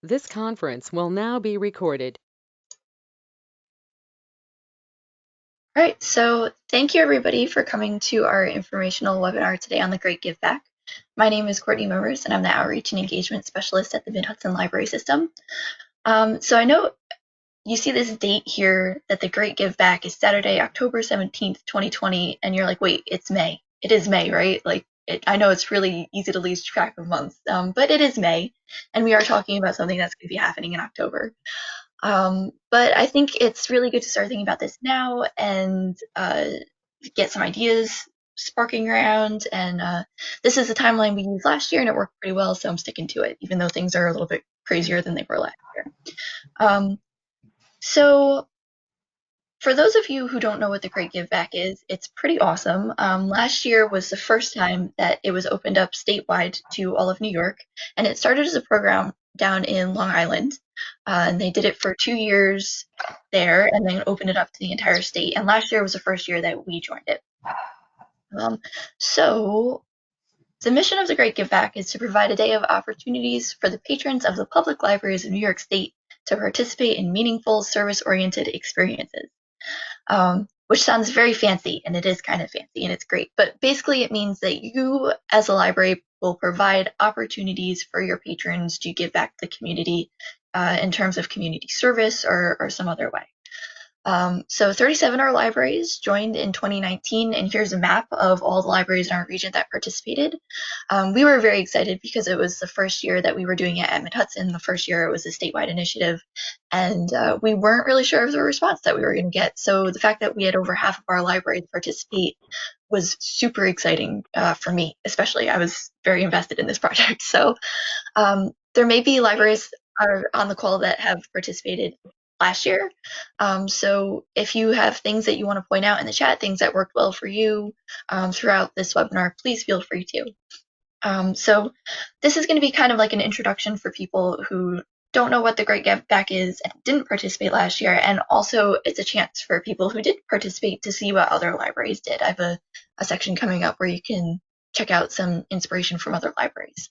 This conference will now be recorded. All right, so thank you everybody for coming to our informational webinar today on the Great Give Back. My name is Courtney Mowers and I'm the Outreach and Engagement Specialist at the Mid-Hudson Library System. So I know you see this date here that the Great Give Back is Saturday, October 17th, 2020, and you're like, wait, it's May. It is May, right? I know it's really easy to lose track of months, but it is May, and we are talking about something that's going to be happening in October. But I think it's really good to start thinking about this now and get some ideas sparking around. And this is the timeline we used last year, and it worked pretty well, so I'm sticking to it, even though things are a little bit crazier than they were last year. So for those of you who don't know what the Great Give Back is, it's pretty awesome. Last year was the first time that it was opened up statewide to all of New York, and it started as a program down in Long Island. And they did it for 2 years there and then opened it up to the entire state. And last year was the first year that we joined it. So the mission of the Great Give Back is to provide a day of opportunities for the patrons of the public libraries of New York State to participate in meaningful, service-oriented experiences. Which sounds very fancy, and it is kind of fancy, and it's great. But basically, it means that you, as a library, will provide opportunities for your patrons to give back to the community in terms of community service or some other way. So 37 our libraries joined in 2019, and here's a map of all the libraries in our region that participated. We were very excited because it was the first year that we were doing it at Mid-Hudson. The first year it was a statewide initiative, and we weren't really sure of the response that we were going to get. So the fact that we had over half of our libraries participate was super exciting for me, especially. I was very invested in this project. So there may be libraries are on the call that have participated last year. So if you have things that you want to point out in the chat, things that worked well for you throughout this webinar, please feel free to. So this is going to be kind of like an introduction for people who don't know what the Great Give Back is and didn't participate last year, and also it's a chance for people who did participate to see what other libraries did. I have a section coming up where you can check out some inspiration from other libraries.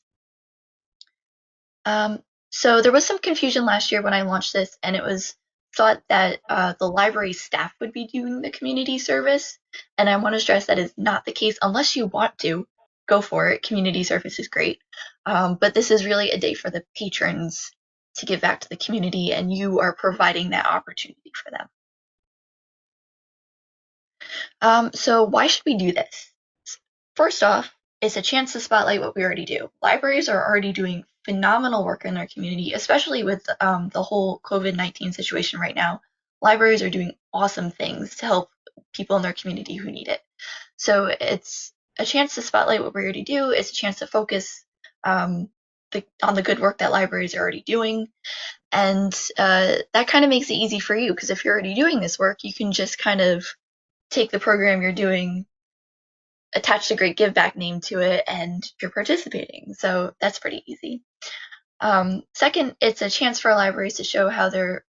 So there was some confusion last year when I launched this, and it was thought that the library staff would be doing the community service, and I want to stress that is not the case. Unless you want to, go for it. Community service is great, but this is really a day for the patrons to give back to the community, and you are providing that opportunity for them. So why should we do this? First off, it's a chance to spotlight what we already do. Libraries are already doing phenomenal work in their community, especially with the whole COVID-19 situation right now. Libraries are doing awesome things to help people in their community who need it. So it's a chance to spotlight what we already do. It's a chance to focus on the good work that libraries are already doing. And that kind of makes it easy for you, because if you're already doing this work, you can just kind of take the program you're doing, attach the Great Give Back name to it, and you're participating. So that's pretty easy. Second, it's a chance for libraries to show how they're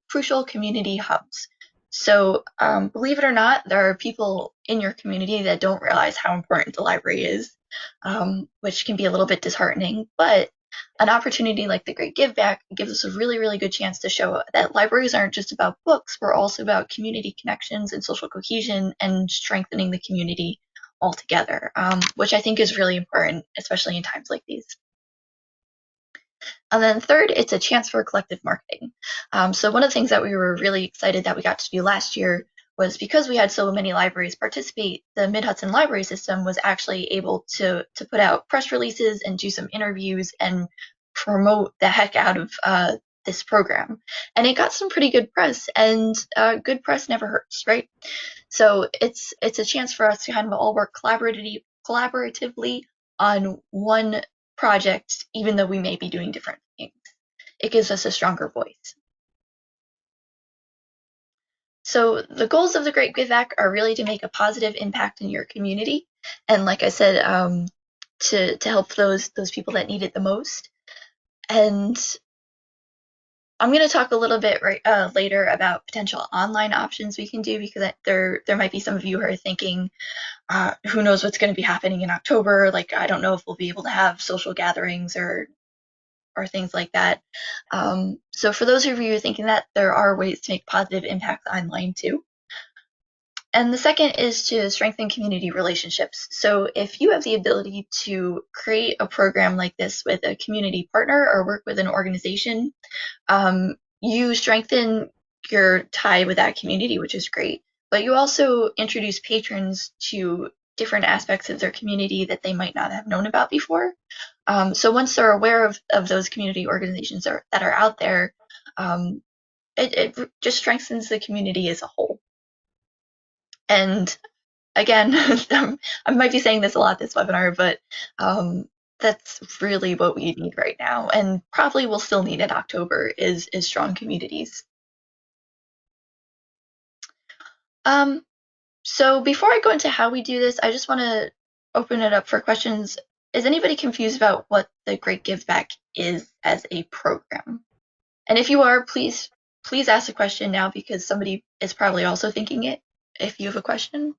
crucial community hubs. So believe it or not, there are people in your community that don't realize how important the library is, which can be a little bit disheartening. But an opportunity like the Great Give Back gives us a really, really good chance to show that libraries aren't just about books, we're also about community connections and social cohesion and strengthening the community altogether, which I think is really important, especially in times like these. And then third, it's a chance for collective marketing. So one of the things that we were really excited that we got to do last year was, because we had so many libraries participate, the Mid-Hudson Library System was actually able to put out press releases and do some interviews and promote the heck out of this program. And it got some pretty good press, and good press never hurts, right? So it's a chance for us to kind of all work collaboratively on one project, even though we may be doing different things. It gives us a stronger voice. So the goals of the Great Give Back are really to make a positive impact in your community, and like I said, to help those people that need it the most. And I'm going to talk a little bit later about potential online options we can do, because there might be some of you who are thinking, who knows what's going to be happening in October? Like, I don't know if we'll be able to have social gatherings or or things like that. So for those of you thinking that, there are ways to make positive impacts online too. And the second is to strengthen community relationships. So if you have the ability to create a program like this with a community partner or work with an organization, you strengthen your tie with that community, which is great. But you also introduce patrons to different aspects of their community that they might not have known about before. So once they're aware of those community organizations that are out there, it just strengthens the community as a whole. And again, I might be saying this a lot this webinar, but that's really what we need right now, and probably will still need in October is strong communities. So before I go into how we do this, I just want to open it up for questions. Is anybody confused about what the Great Give Back is as a program? And if you are, please ask a question now, because somebody is probably also thinking it if you have a question.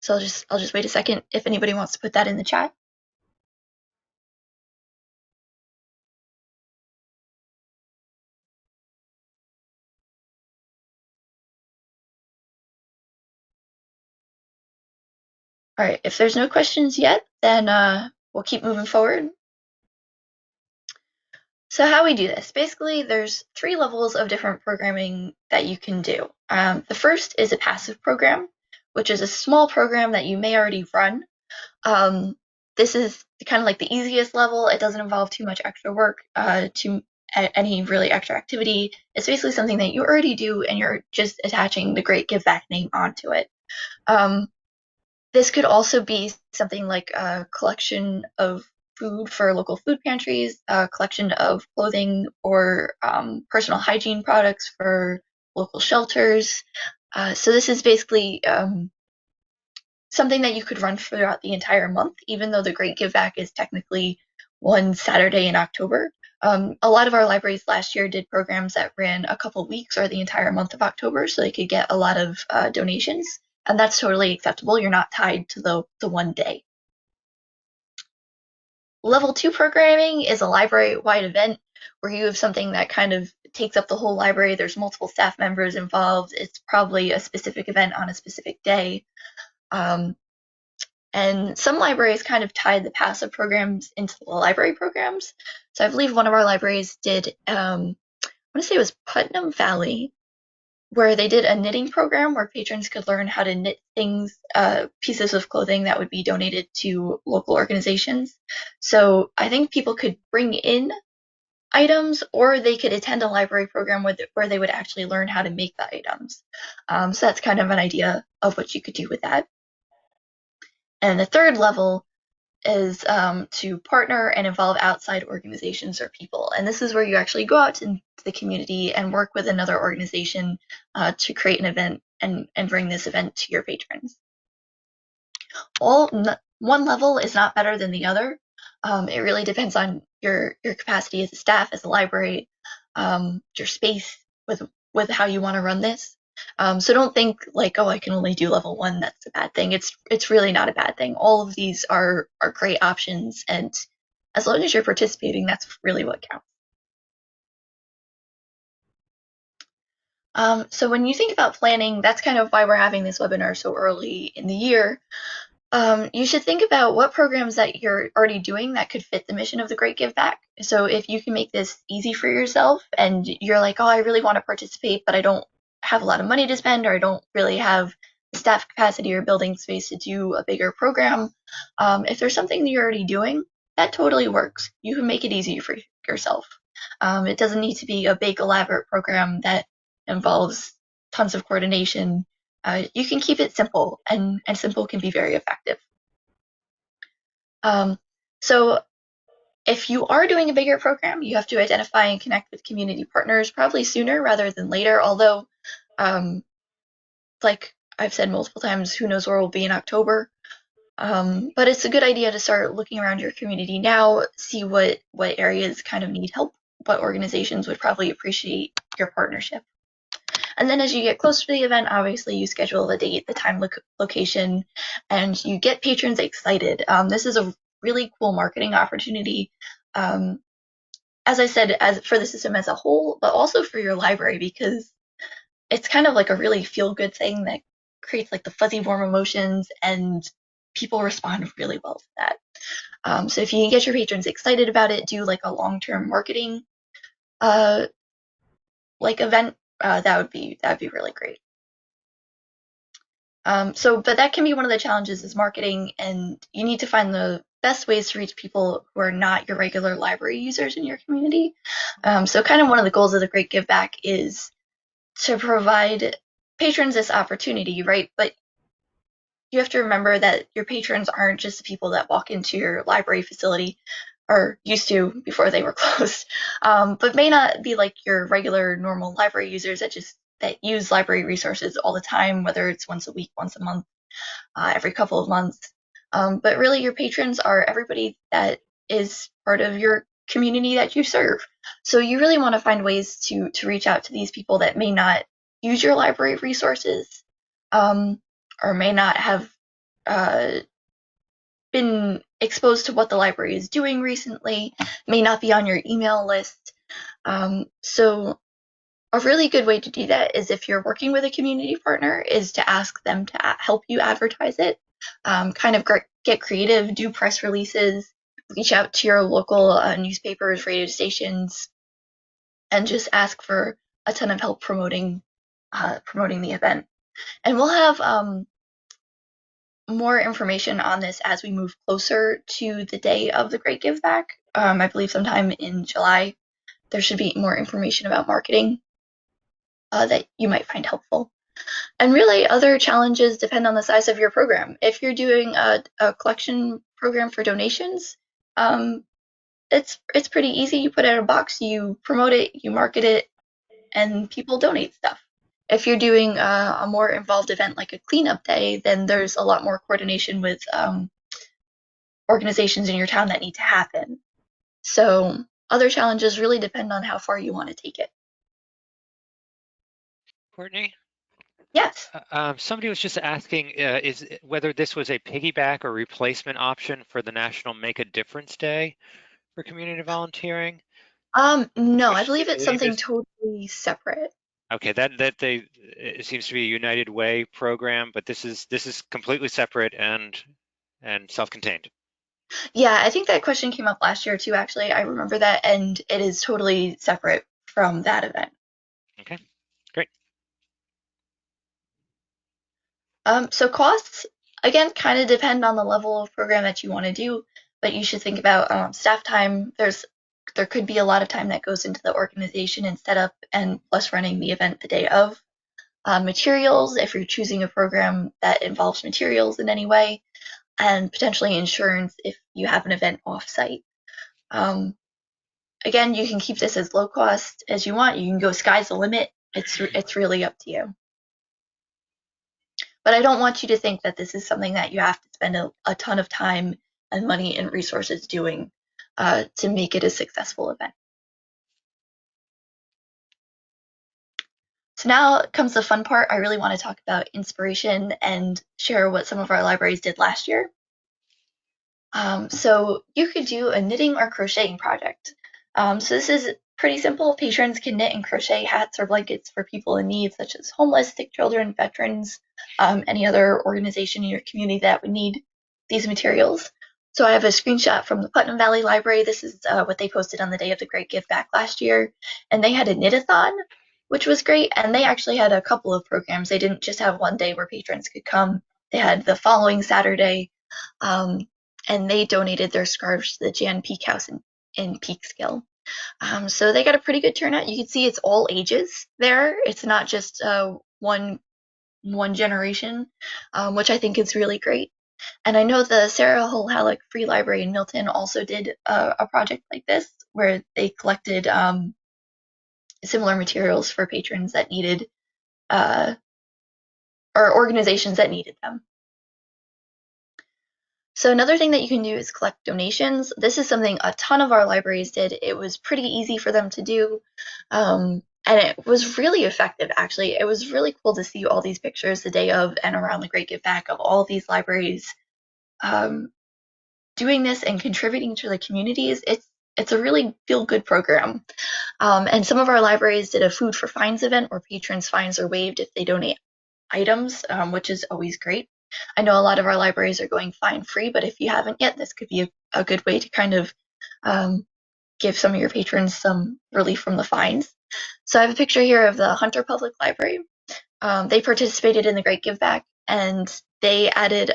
So I'll just wait a second if anybody wants to put that in the chat. All right, if there's no questions yet, then we'll keep moving forward. So how we do this, basically there's 3 levels of different programming that you can do. The first is a passive program, which is a small program that you may already run. This is kind of like the easiest level. It doesn't involve too much extra work, any really extra activity. It's basically something that you already do, and you're just attaching the Great Give Back name onto it. This could also be something like a collection of food for local food pantries, a collection of clothing or personal hygiene products for local shelters. So this is basically something that you could run throughout the entire month, even though the Great Give Back is technically one Saturday in October. A lot of our libraries last year did programs that ran a couple weeks or the entire month of October, so they could get a lot of donations, and that's totally acceptable. You're not tied to the one day. Level 2 programming is a library-wide event where you have something that kind of takes up the whole library. There's multiple staff members involved. It's probably a specific event on a specific day. And some libraries kind of tied the passive programs into the library programs. So I believe one of our libraries did, I want to say it was Putnam Valley, where they did a knitting program where patrons could learn how to knit things, pieces of clothing that would be donated to local organizations. So I think people could bring in items, or they could attend a library program where they would actually learn how to make the items. So that's kind of an idea of what you could do with that. And the third level is to partner and involve outside organizations or people. And this is where you actually go out into the community and work with another organization to create an event and bring this event to your patrons. One level is not better than the other. It really depends on your capacity as a staff, as a library, your space with how you want to run this. So don't think like, oh, I can only do level 1. That's a bad thing. It's really not a bad thing. All of these are great options, and as long as you're participating, that's really what counts. So when you think about planning, that's kind of why we're having this webinar so early in the year. You should think about what programs that you're already doing that could fit the mission of the Great Give Back. So if you can make this easy for yourself and you're like, oh, I really want to participate, but I don't have a lot of money to spend, or I don't really have the staff capacity or building space to do a bigger program. If there's something that you're already doing, that totally works. You can make it easy for yourself. It doesn't need to be a big elaborate program that involves tons of coordination. You can keep it simple, and simple can be very effective. So if you are doing a bigger program, you have to identify and connect with community partners probably sooner rather than later, although like I've said multiple times, who knows where we'll be in October. But it's a good idea to start looking around your community now, see what areas kind of need help, what organizations would probably appreciate your partnership. And then as you get closer to the event, obviously you schedule the date, the time, location, and you get patrons excited. This is a really cool marketing opportunity. As I said, as for the system as a whole, but also for your library, because it's kind of like a really feel good thing that creates like the fuzzy warm emotions, and people respond really well to that. So if you can get your patrons excited about it, do like a long-term marketing uh, like event, that would be really great. But that can be one of the challenges is marketing, and you need to find the best ways to reach people who are not your regular library users in your community. So kind of one of the goals of the Great Give Back is to provide patrons this opportunity, right? But you have to remember that your patrons aren't just the people that walk into your library facility, or used to before they were closed, but may not be like your regular normal library users that use library resources all the time, whether it's once a week, once a month, every couple of months. But really, your patrons are everybody that is part of your community that you serve. So you really want to find ways to reach out to these people that may not use your library resources, um, or may not have uh, been exposed to what the library is doing recently, may not be on your email list. So a really good way to do that is if you're working with a community partner is to ask them to help you advertise it. Kind of get creative, do press releases, reach out to your local newspapers, radio stations, and just ask for a ton of help promoting the event. And we'll have more information on this as we move closer to the day of the Great Give Back. I believe sometime in July there should be more information about marketing that you might find helpful. And really, other challenges depend on the size of your program. If you're doing a collection program for donations, um, it's pretty easy. You put it in a box, you promote it, you market it, and people donate stuff. If you're doing a more involved event like a cleanup day, then there's a lot more coordination with organizations in your town that need to happen. So other challenges really depend on how far you want to take it. Courtney, Yes. somebody was just asking whether this was a piggyback or replacement option for the National Make a Difference Day for community volunteering. No, I Question, believe it's I think something this, totally separate. okay, it seems to be a United Way program, but this is completely separate and self-contained. Yeah, I think that question came up last year too, actually. I remember that, and it is totally separate from that event. Okay, great. So costs, again, kind of depend on the level of program that you want to do, but you should think about staff time. There could be a lot of time that goes into the organization and setup and plus running the event the day of. Materials, if you're choosing a program that involves materials in any way, and potentially insurance if you have an event off-site. Um, Again, you can keep this as low cost as you want. You can go sky's the limit. It's really up to you. But I don't want you to think that this is something that you have to spend a ton of time and money and resources doing to make it a successful event. So now comes the fun part. I really want to talk about inspiration and share what some of our libraries did last year. So you could do a knitting or crocheting project. So this is pretty simple. Patrons can knit and crochet hats or blankets for people in need, such as homeless, sick children, veterans, any other organization in your community that would need these materials. So I have a screenshot from the Putnam Valley Library. This is what they posted on the day of the Great Give Back last year. And they had a knit-a-thon, which was great. And they actually had a couple of programs. They didn't just have one day where patrons could come. They had the following Saturday, um, and they donated their scarves to the Jan Peak House in Peekskill. So they got a pretty good turnout. You can see it's all ages there. It's not just one generation, which I think is really great. And I know the Sarah Hull Halleck Free Library in Milton also did a project like this where they collected similar materials for patrons that needed uh, or organizations that needed them. So another thing that you can do is collect donations. This is something a ton of our libraries did. It was pretty easy for them to do. And it was really effective, actually. It was really cool to see all these pictures the day of and around the Great Give Back of all of these libraries doing this and contributing to the communities. it's a really feel-good program. And some of our libraries did a food for fines event where patrons' fines are waived if they donate items, which is always great. I know a lot of our libraries are going fine free, but if you haven't yet, this could be a good way to kind of give some of your patrons some relief from the fines. So I have a picture here of the Hunter Public Library. They participated in the Great Give Back, and they added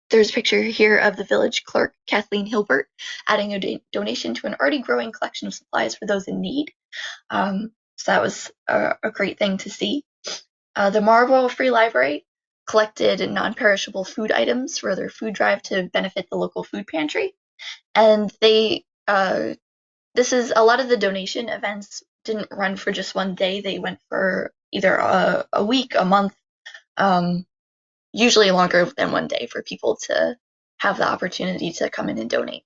there's a picture here of the village clerk, Kathleen Hilbert, adding a donation to an already growing collection of supplies for those in need. So that was a great thing to see. The Marlboro Free Library collected non-perishable food items for their food drive to benefit the local food pantry. And this is a lot of the donation events didn't run for just one day. They went for either a week, a month, usually longer than one day for people to have the opportunity to come in and donate.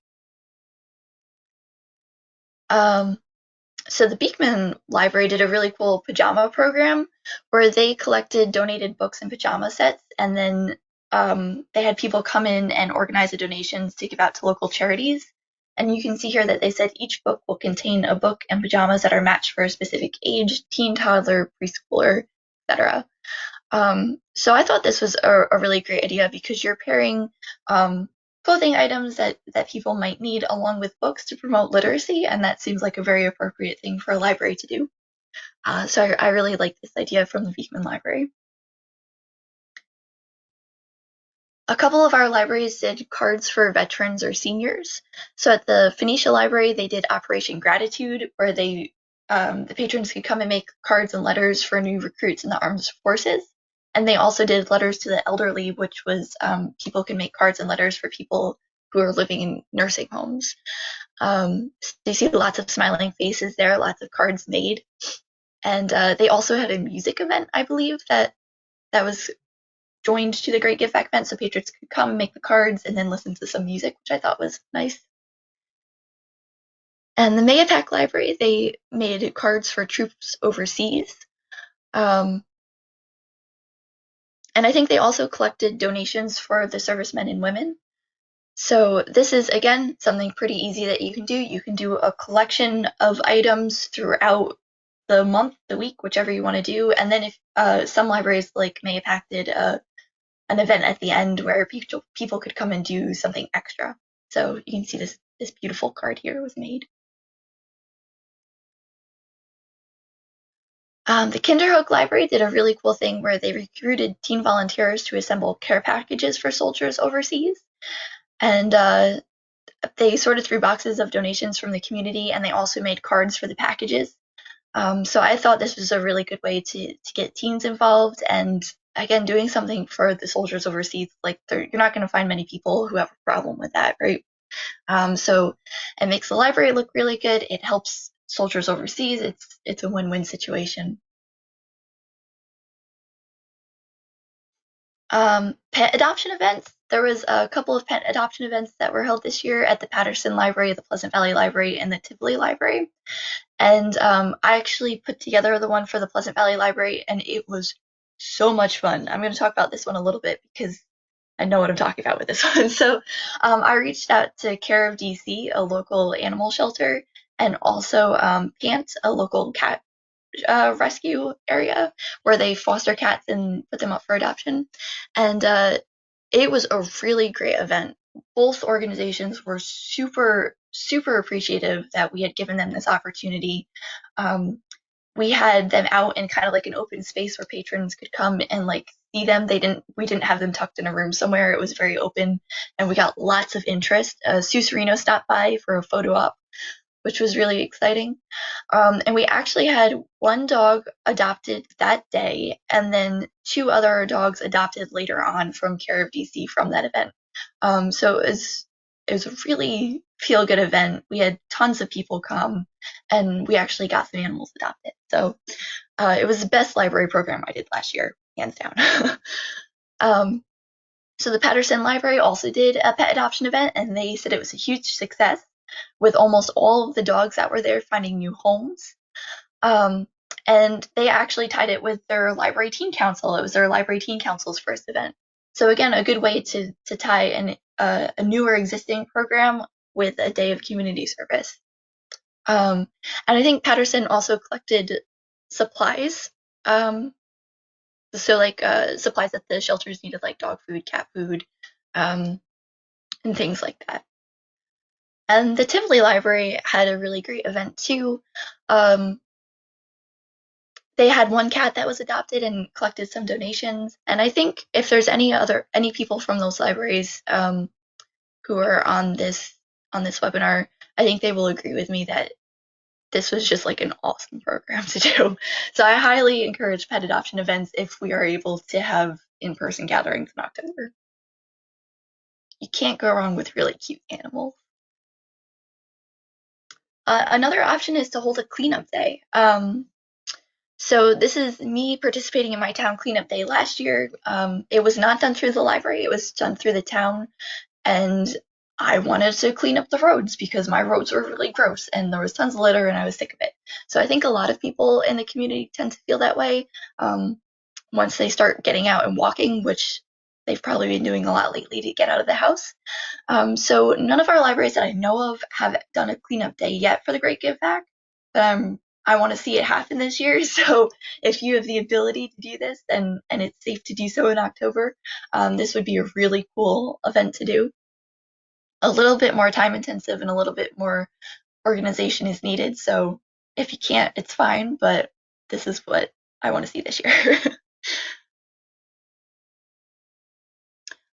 So the Beekman Library did a really cool pajama program where they collected donated books and pajama sets, and then they had people come in and organize the donations to give out to local charities. And you can see here that they said each book will contain a book and pajamas that are matched for a specific age, teen, toddler, preschooler, etc. So I thought this was a really great idea because you're pairing clothing items that people might need along with books to promote literacy, and that seems like a very appropriate thing for a library to do. So I really like this idea from the Beekman Library. A couple of our libraries did cards for veterans or seniors. So at the Phoenicia Library, they did Operation Gratitude, where the patrons could come and make cards and letters for new recruits in the armed forces. And they also did letters to the elderly, which was people can make cards and letters for people who are living in nursing homes. So you see lots of smiling faces there, lots of cards made. And they also had a music event, I believe, that was joined to the Great Give Back event, so patrons could come, make the cards, and then listen to some music, which I thought was nice. And the Mayapack Library, they made cards for troops overseas. And I think they also collected donations for the servicemen and women. So this is, again, something pretty easy that you can do. You can do a collection of items throughout the month, the week, whichever you want to do. And then if some libraries like Mayapack did an event at the end where people could come and do something extra. So you can see this beautiful card here was made. The Kinderhook Library did a really cool thing where they recruited teen volunteers to assemble care packages for soldiers overseas. And they sorted through boxes of donations from the community, and they also made cards for the packages. So I thought this was a really good way to get teens involved, and again, doing something for the soldiers overseas. Like you're not going to find many people who have a problem with that, right? So it makes the library look really good. It helps soldiers overseas. It's a win-win situation. Pet adoption events. There was a couple of pet adoption events that were held this year at the Patterson Library, the Pleasant Valley Library, and the Tivoli Library. And I actually put together the one for the Pleasant Valley Library, and it was so much fun. I'm going to talk about this one a little bit because I know what I'm talking about with this one. So I reached out to Care of DC, a local animal shelter, and also Pant, a local cat rescue area where they foster cats and put them up for adoption. And it was a really great event. Both organizations were super, super appreciative that we had given them this opportunity. We had them out in kind of like an open space where patrons could come and like see them. We didn't have them tucked in a room somewhere. It was very open, and we got lots of interest. Sue Serino stopped by for a photo op, which was really exciting. And we actually had one dog adopted that day, and then 2 other dogs adopted later on from Care of DC from that event. So it was a really feel-good event. We had tons of people come, and we actually got some animals adopted. So it was the best library program I did last year, hands down. So the Patterson Library also did a pet adoption event, and they said it was a huge success, with almost all of the dogs that were there finding new homes. And they actually tied it with their library teen council. It was their library teen council's first event. So again, a good way to tie a newer existing program with a day of community service. And I think Patterson also collected supplies. So like supplies that the shelters needed, like dog food, cat food, and things like that. And the Tivoli Library had a really great event too. Um, they had one cat that was adopted and collected some donations. And I think if there's any people from those libraries who are on this webinar, I think they will agree with me that this was just like an awesome program to do. So I highly encourage pet adoption events if we are able to have in-person gatherings in October. You can't go wrong with really cute animals. Another option is to hold a cleanup day. So this is me participating in my town cleanup day last year. It was not done through the library, it was done through the town, and I wanted to clean up the roads because my roads were really gross and there was tons of litter and I was sick of it. So I think a lot of people in the community tend to feel that way once they start getting out and walking, which they've probably been doing a lot lately to get out of the house. So none of our libraries that I know of have done a cleanup day yet for the Great Give Back, but I want to see it happen this year. So if you have the ability to do this and it's safe to do so in October, this would be a really cool event to do. A little bit more time intensive and a little bit more organization is needed. So if you can't, it's fine, but this is what I want to see this year.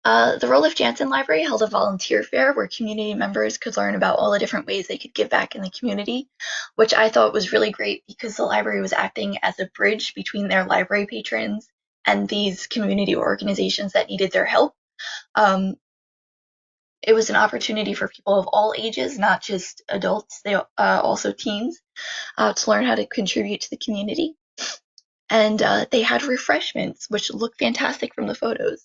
The Roloff Jansen Library held a volunteer fair where community members could learn about all the different ways they could give back in the community, which I thought was really great because the library was acting as a bridge between their library patrons and these community organizations that needed their help. It was an opportunity for people of all ages, not just adults, they also teens, to learn how to contribute to the community. And they had refreshments, which look fantastic from the photos.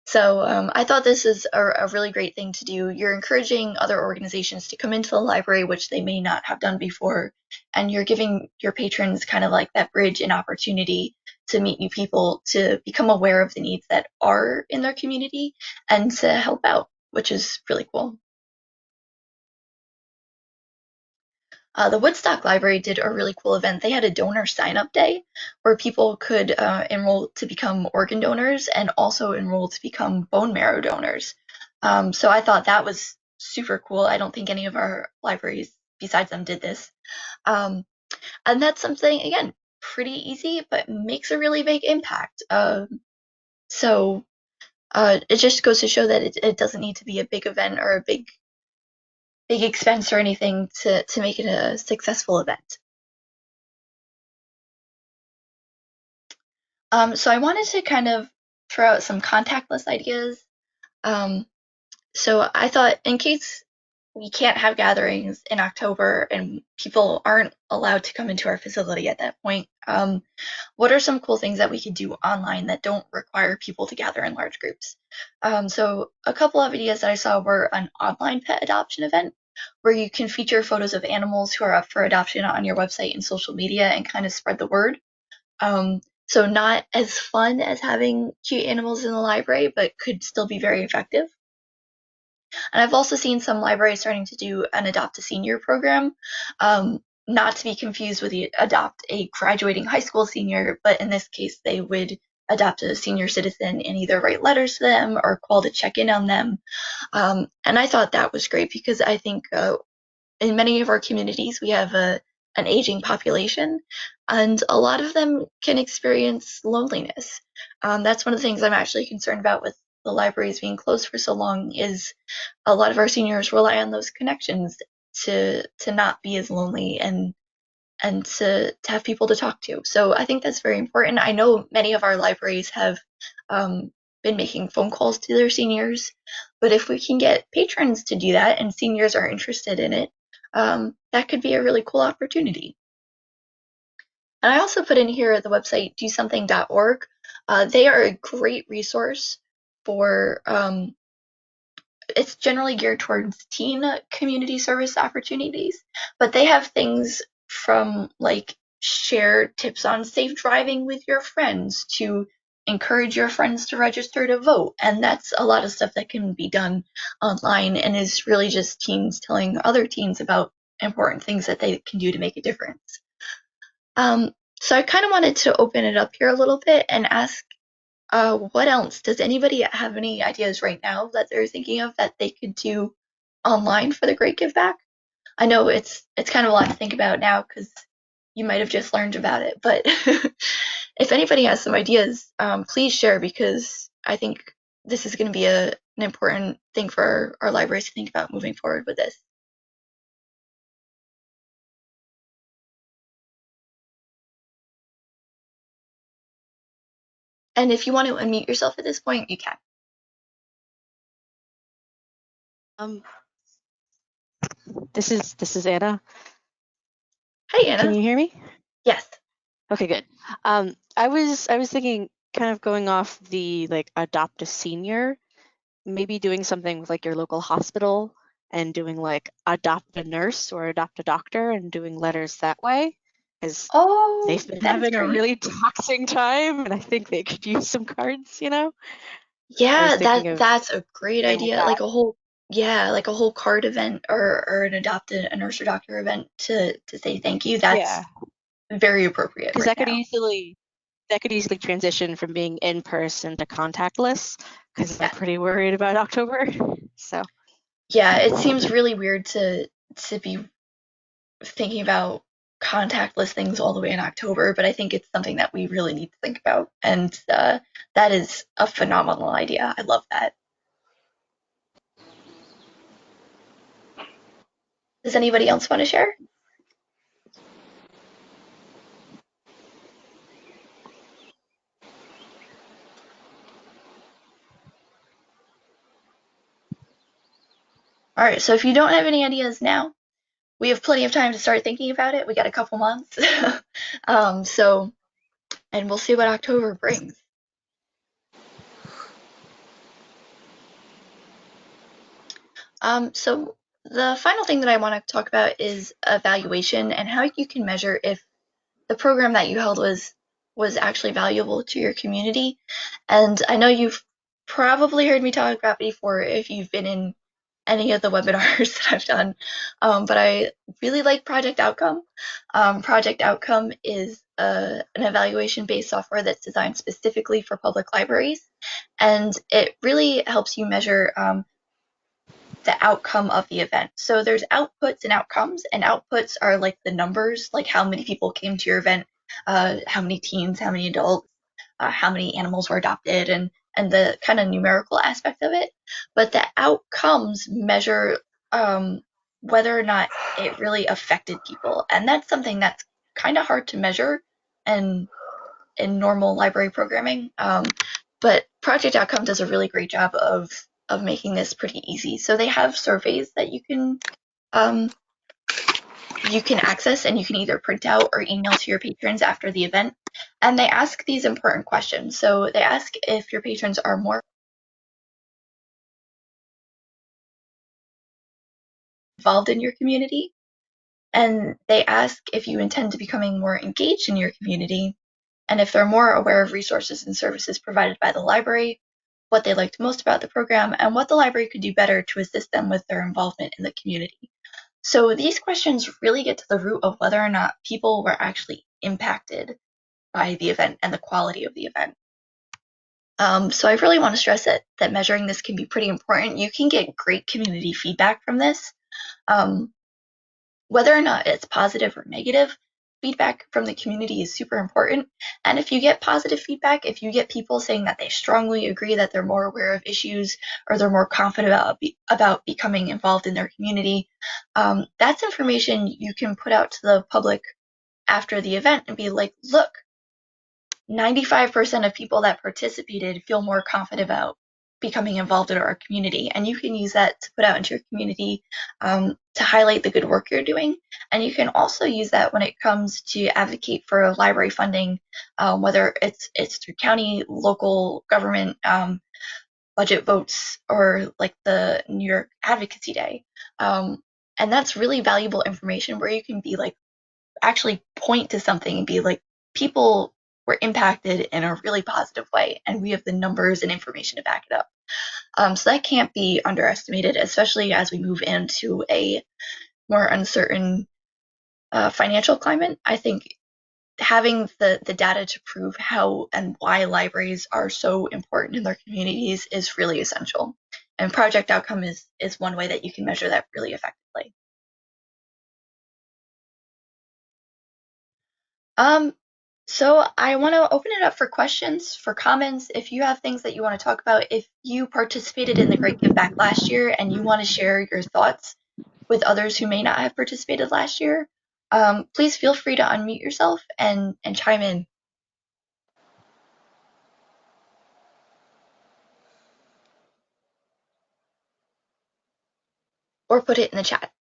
So I thought this is a really great thing to do. You're encouraging other organizations to come into the library, which they may not have done before, and you're giving your patrons kind of like that bridge and opportunity to meet new people, to become aware of the needs that are in their community, and to help out, which is really cool. The Woodstock Library did a really cool event. They had a donor sign-up day where people could enroll to become organ donors and also enroll to become bone marrow donors. So I thought that was super cool. I don't think any of our libraries besides them did this. And that's something, again, pretty easy, but makes a really big impact. So it just goes to show that it doesn't need to be a big event or a big expense or anything to make it a successful event. So I wanted to kind of throw out some contactless ideas. Um, so I thought, in case we can't have gatherings in October and people aren't allowed to come into our facility at that point, what are some cool things that we could do online that don't require people to gather in large groups? So a couple of ideas that I saw were an online pet adoption event where you can feature photos of animals who are up for adoption on your website and social media and kind of spread the word. So not as fun as having cute animals in the library, but could still be very effective. And I've also seen some libraries starting to do an Adopt a Senior program, not to be confused with the Adopt a graduating high school senior, but in this case, they would adopt a senior citizen and either write letters to them or call to check in on them. And I thought that was great because I think in many of our communities, we have an aging population, and a lot of them can experience loneliness. That's one of the things I'm actually concerned about with the libraries being closed for so long is a lot of our seniors rely on those connections to not be as lonely and to have people to talk to. So I think that's very important. I know many of our libraries have been making phone calls to their seniors, but if we can get patrons to do that and seniors are interested in it, that could be a really cool opportunity. And I also put in here the website dosomething.org. They are a great resource for, it's generally geared towards teen community service opportunities, but they have things from like share tips on safe driving with your friends to encourage your friends to register to vote. And that's a lot of stuff that can be done online and is really just teens telling other teens about important things that they can do to make a difference. So I kind of wanted to open it up here a little bit and ask, what else? Does anybody have any ideas right now that they're thinking of that they could do online for the Great Give Back? I know it's kind of a lot to think about now because you might have just learned about it, but if anybody has some ideas, please share because I think this is going to be an important thing for our libraries to think about moving forward with this. And if you want to unmute yourself at this point, you can. Um, this is Anna. Hi, Anna. Can you hear me? Yes. Okay, good. I was thinking, kind of going off the like adopt a senior, maybe doing something with like your local hospital and doing like adopt a nurse or adopt a doctor and doing letters that way, because Oh, they've been that is having a great. really taxing time, and I think they could use some cards. I was Yeah, thinking of that's a great something like idea. that. Like a whole card event or an adopt a nurse or doctor event to say thank you. That's Yeah, very appropriate because right now. that could easily transition from being in person to contactless, because I'm Yeah. pretty worried about October. So Yeah, it seems really weird to be thinking about contactless things all the way in October, but I think it's something that we really need to think about. And that is a phenomenal idea. I love that. Does anybody else want to share? All right, so if you don't have any ideas now, we have plenty of time to start thinking about it. We got a couple months. And we'll see what October brings. So the final thing that I want to talk about is evaluation and how you can measure if the program that you held was actually valuable to your community. And I know you've probably heard me talk about before if you've been in any of the webinars that I've done, but I really like Project Outcome. Project Outcome is an evaluation-based software that's designed specifically for public libraries, and it really helps you measure the outcome of the event. So there's outputs and outcomes, and outputs are like the numbers, like how many people came to your event, how many teens, how many adults, how many animals were adopted, and the kind of numerical aspect of it. But the outcomes measure whether or not it really affected people, and that's something that's kind of hard to measure and in normal library programming. But Project Outcome does a really great job of making this pretty easy. So they have surveys that um, you can access and you can either print out or email to your patrons after the event. And they ask these important questions. So they ask if your patrons are more involved in your community, and they ask if you intend to becoming more engaged in your community, and if they're more aware of resources and services provided by the library, what they liked most about the program, and what the library could do better to assist them with their involvement in the community. So these questions really get to the root of whether or not people were actually impacted by the event and the quality of the event. So I really want to stress that measuring this can be pretty important. You can get great community feedback from this. Um, Whether or not it's positive or negative, feedback from the community is super important. And if you get positive feedback, if you get people saying that they strongly agree that they're more aware of issues or they're more confident about becoming involved in their community, that's information you can put out to the public after the event and be like, look, 95% of people that participated feel more confident about becoming involved in our community. And you can use that to put out into your community to highlight the good work you're doing. And you can also use that when it comes to advocate for library funding, whether it's through county, local government budget votes, or like the New York Advocacy Day. And that's really valuable information where you can be like, actually point to something and be like, people were impacted in a really positive way, and we have the numbers and information to back it up. So that can't be underestimated, especially as we move into a more uncertain financial climate. I think having the data to prove how and why libraries are so important in their communities is really essential. And project outcome is one way that you can measure that really effectively. So I want to open it up for questions, for comments. If you have things that you want to talk about, if you participated in the Great Give Back last year and you want to share your thoughts with others who may not have participated last year, please feel free to unmute yourself and chime in. Or put it in the chat.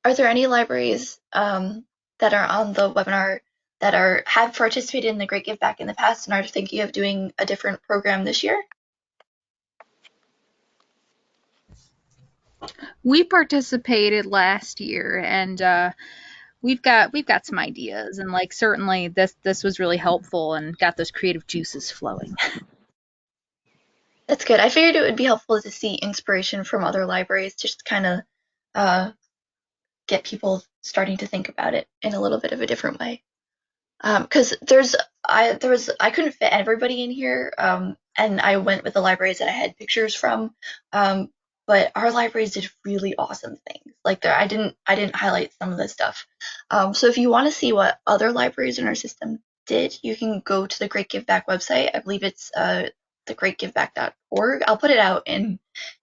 Are there any libraries that are on the webinar that have participated in the Great Give Back in the past and are thinking of doing a different program this year? We participated last year, and we've got some ideas, and like certainly this was really helpful and got those creative juices flowing. That's good. I figured it would be helpful to see inspiration from other libraries, just kind of get people starting to think about it in a little bit of a different way. Because I couldn't fit everybody in here, and I went with the libraries that I had pictures from. But our libraries did really awesome things. Like I didn't highlight some of this stuff. So if you want to see what other libraries in our system did, you can go to the Great Give Back website. I believe it's thegreatgiveback.org. I'll put it out in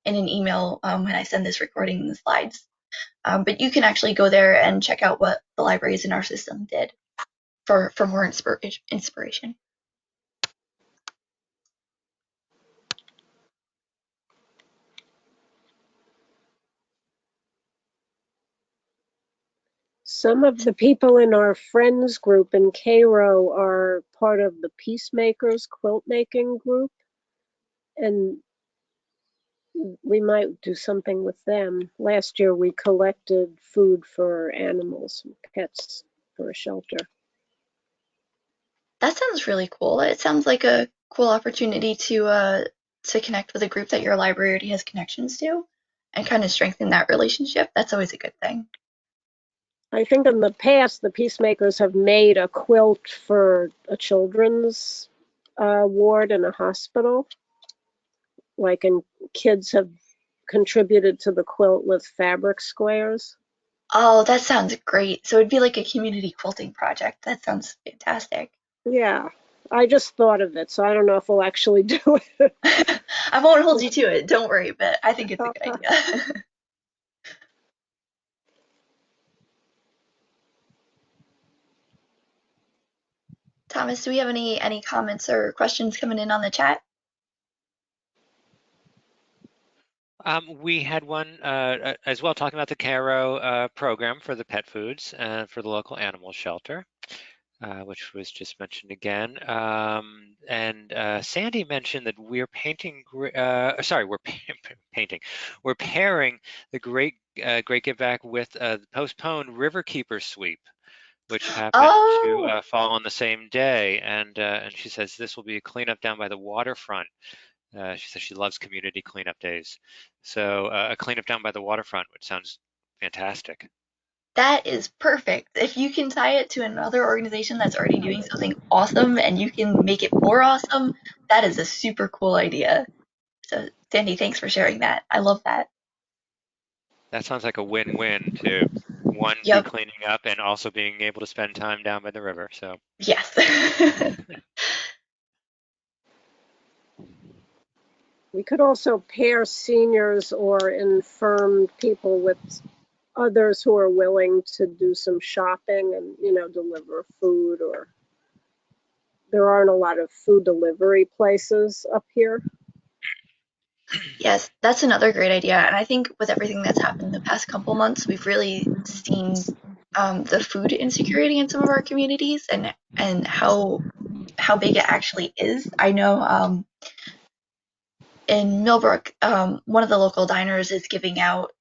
an email when I send this recording and the slides. But you can actually go there and check out what the libraries in our system did for more inspiration. Some of the people in our friends group in Cairo are part of the Peacemakers quilt making group, and we might do something with them. Last year we collected food for animals, pets, for a shelter. That sounds really cool. It sounds like a cool opportunity to connect with a group that your library already has connections to and kind of strengthen that relationship. That's always a good thing. I think in the past the Peacemakers have made a quilt for a children's ward in a hospital. And kids have contributed to the quilt with fabric squares. Oh, that sounds great. So it'd be like a community quilting project. That sounds fantastic. Yeah, I just thought of it, so I don't know if we'll actually do it. I won't hold you to it, don't worry, but I think it's a good idea. Thomas, do we have any comments or questions coming in on the chat? We had one as well talking about the Cairo program for the pet foods for the local animal shelter, which was just mentioned again. And Sandy mentioned that we're painting. We're painting. We're pairing the Great Give Back with the postponed Riverkeeper sweep, which happened to fall on the same day. And she says this will be a cleanup down by the waterfront. She says she loves community cleanup days. So a cleanup down by the waterfront, which sounds fantastic. That is perfect. If you can tie it to another organization that's already doing something awesome and you can make it more awesome, that is a super cool idea. So, Sandy, thanks for sharing that. I love that. That sounds like a win-win to one, be cleaning up and also being able to spend time down by the river. So yes. We could also pair seniors or infirm people with others who are willing to do some shopping and, deliver food, or there aren't a lot of food delivery places up here. Yes, that's another great idea. And I think with everything that's happened the past couple months, we've really seen the food insecurity in some of our communities and how big it actually is. I know in Millbrook, one of the local diners is giving out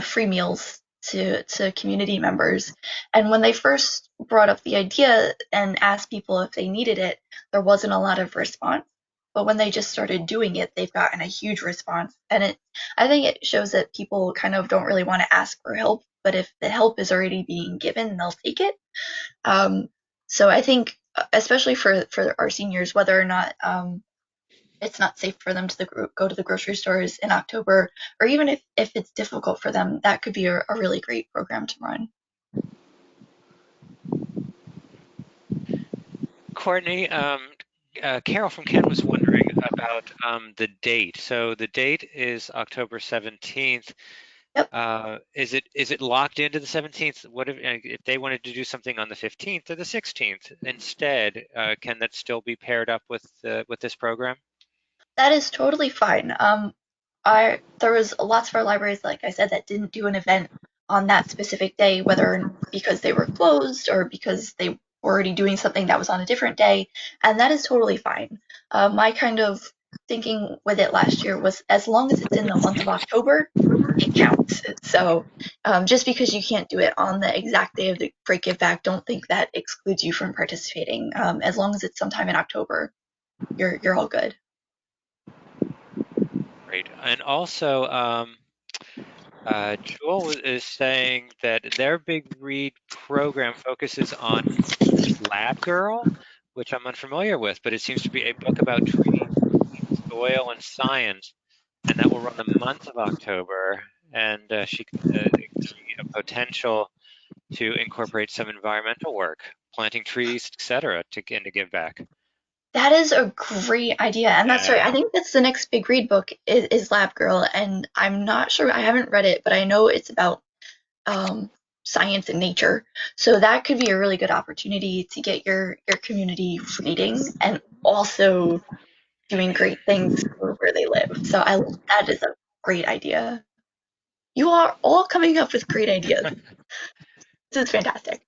free meals to community members. And when they first brought up the idea and asked people if they needed it, there wasn't a lot of response. But when they just started doing it, they've gotten a huge response. And I think it shows that people kind of don't really want to ask for help, but if the help is already being given, they'll take it. So I think, especially for our seniors, whether or not it's not safe for them to go to the grocery stores in October, or even if it's difficult for them, that could be a really great program to run. Courtney, Carol from Kent was wondering about the date. So the date is October 17th. Yep. Is it locked into the 17th? What if they wanted to do something on the 15th or the 16th instead? Can that still be paired up with this program? That is totally fine. There was lots of our libraries, like I said, that didn't do an event on that specific day, whether because they were closed or because they were already doing something that was on a different day, and that is totally fine. My kind of thinking with it last year was as long as it's in the month of October, it counts. So just because you can't do it on the exact day of the Great Give Back, don't think that excludes you from participating. As long as it's sometime in October, you're all good. Great. And also, Jewel is saying that their Big Read program focuses on Lab Girl, which I'm unfamiliar with, but it seems to be a book about trees, soil, and science, and that will run the month of October. And she can see a potential to incorporate some environmental work, planting trees, etc., to give back. That is a great idea, and that's right. I Yeah. think that's the next big read book is Lab Girl, and I'm not sure. I haven't read it, but I know it's about science and nature. So that could be a really good opportunity to get your community reading and also doing great things for where they live. So that is a great idea. You are all coming up with great ideas. This is fantastic.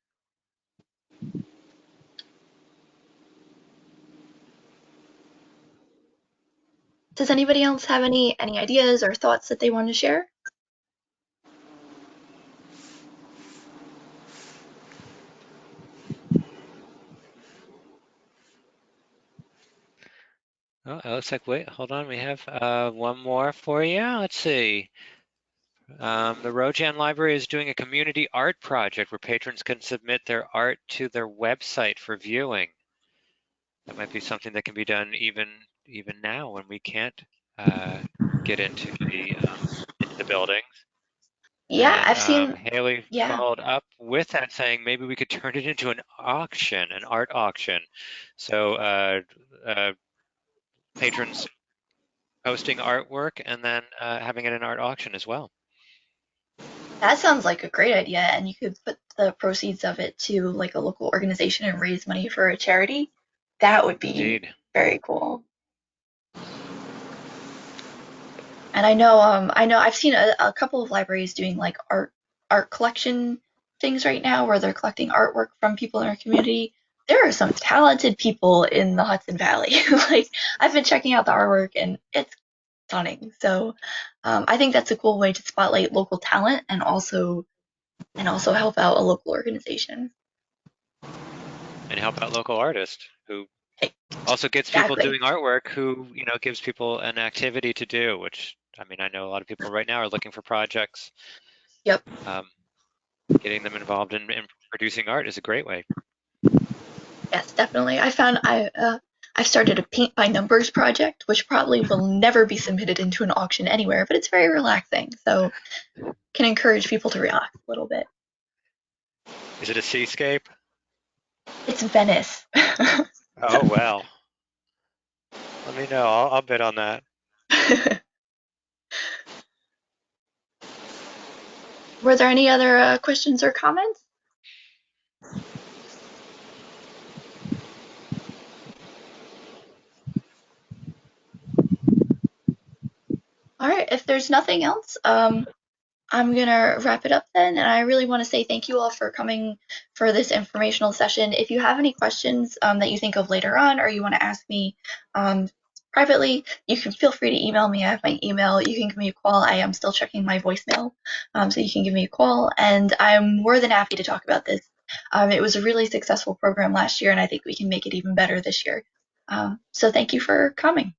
Does anybody else have any ideas or thoughts that they want to share? Oh, it looks like, wait, hold on. We have one more for you. Let's see. The Rojan Library is doing a community art project where patrons can submit their art to their website for viewing. That might be something that can be done even now when we can't get into the buildings. Yeah, I've And seen. Haley Yeah, followed up with that saying maybe we could turn it into an auction, an art auction. So patrons posting artwork and then having it in art auction as well. that sounds like a great idea, and you could put the proceeds of it to like a local organization and raise money for a charity. That would be Indeed. very cool. And I know I've seen a couple of libraries doing like art collection things right now where they're collecting artwork from people in our community. There are some talented people in the Hudson Valley. Like I've been checking out the artwork and it's stunning. So I think that's a cool way to spotlight local talent and also help out a local organization. And help out local artists who also gets people Exactly. doing artwork who, gives people an activity to do, which, I mean, I know a lot of people right now are looking for projects. Yep. Getting them involved in producing art is a great way. Yes, definitely. I've started a paint by numbers project, which probably will never be submitted into an auction anywhere, but it's very relaxing. So can encourage people to relax a little bit. Is it a seascape? It's Venice. Oh, well. Let me know. I'll bid on that. Were there any other questions or comments? All right, if there's nothing else, I'm gonna wrap it up then, and I really want to say thank you all for coming for this informational session. If you have any questions that you think of later on, or you want to ask me, privately, you can feel free to email me. I have my email. You can give me a call. I am still checking my voicemail, so you can give me a call, and I'm more than happy to talk about this. It was a really successful program last year, and I think we can make it even better this year. So thank you for coming.